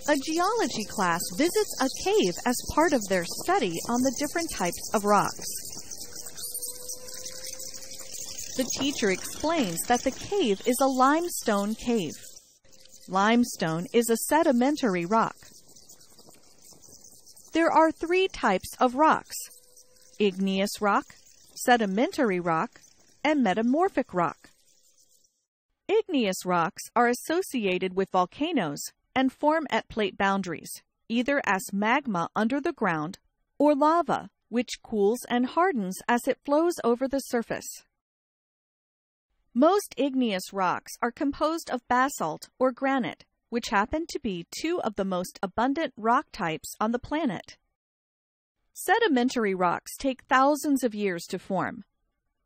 A geology class visits a cave as part of their study on the different types of rocks. The teacher explains that the cave is a limestone cave. Limestone is a sedimentary rock. There are 3 types of rocks: igneous rock, sedimentary rock, and metamorphic rock. Igneous rocks are associated with volcanoes and form at plate boundaries, either as magma under the ground or lava, which cools and hardens as it flows over the surface. Most igneous rocks are composed of basalt or granite, which happen to be 2 of the most abundant rock types on the planet. Sedimentary rocks take thousands of years to form.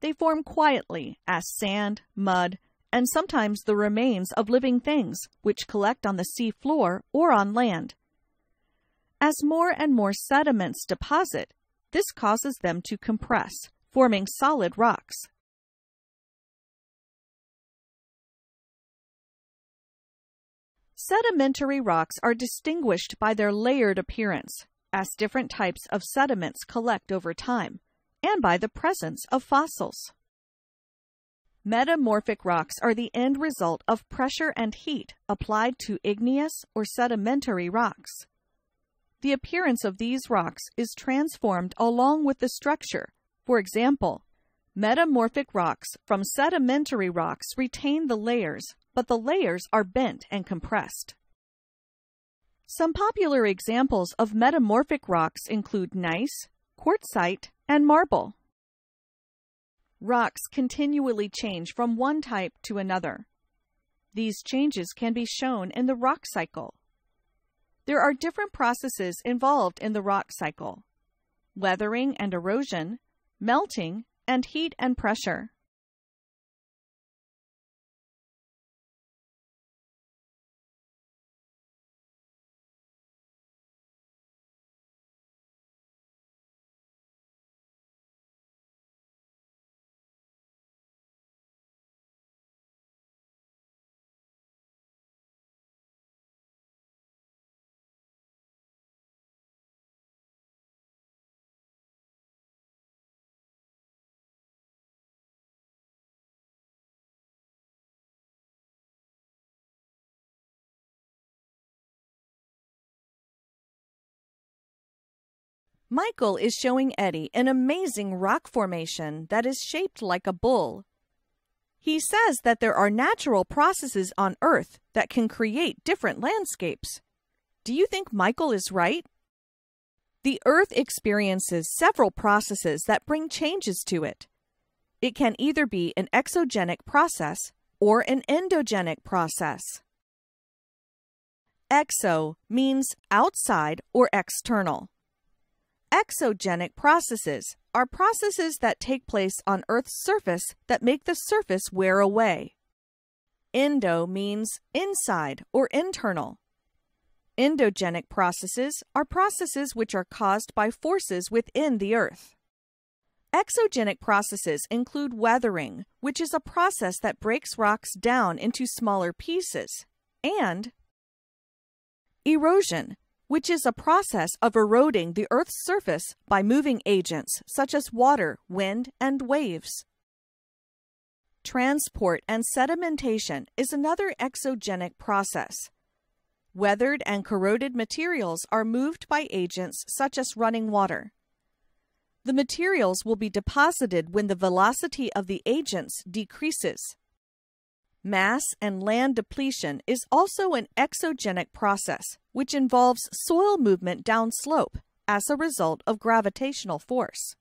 They form quietly as sand, mud, and sometimes the remains of living things, which collect on the sea floor or on land. As more and more sediments deposit, this causes them to compress, forming solid rocks. Sedimentary rocks are distinguished by their layered appearance, as different types of sediments collect over time, and by the presence of fossils. Metamorphic rocks are the end result of pressure and heat applied to igneous or sedimentary rocks. The appearance of these rocks is transformed along with the structure. For example, metamorphic rocks from sedimentary rocks retain the layers, but the layers are bent and compressed. Some popular examples of metamorphic rocks include gneiss, quartzite, and marble. Rocks continually change from one type to another. These changes can be shown in the rock cycle. There are different processes involved in the rock cycle: weathering and erosion, melting, and heat and pressure. Michael is showing Eddie an amazing rock formation that is shaped like a bull. He says that there are natural processes on Earth that can create different landscapes. Do you think Michael is right? The Earth experiences several processes that bring changes to it. It can either be an exogenic process or an endogenic process. Exo means outside or external. Exogenic processes are processes that take place on Earth's surface that make the surface wear away. Endo means inside or internal. Endogenic processes are processes which are caused by forces within the Earth. Exogenic processes include weathering, which is a process that breaks rocks down into smaller pieces, and erosion, which is a process of eroding the Earth's surface by moving agents such as water, wind, and waves. Transport and sedimentation is another exogenic process. Weathered and corroded materials are moved by agents such as running water. The materials will be deposited when the velocity of the agents decreases. Mass and land depletion is also an exogenic process, which involves soil movement downslope as a result of gravitational force.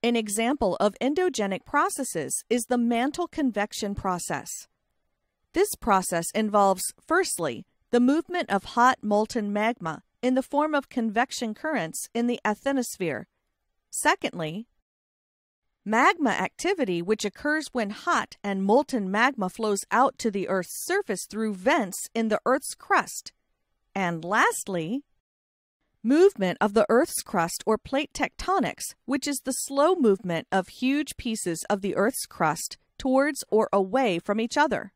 An example of endogenic processes is the Mantle convection process. This process involves, firstly, the movement of hot molten magma in the form of convection currents in the asthenosphere. Secondly, magma activity, which occurs when hot and molten magma flows out to the Earth's surface through vents in the Earth's crust. And lastly, movement of the Earth's crust or plate tectonics, which is the slow movement of huge pieces of the Earth's crust towards or away from each other.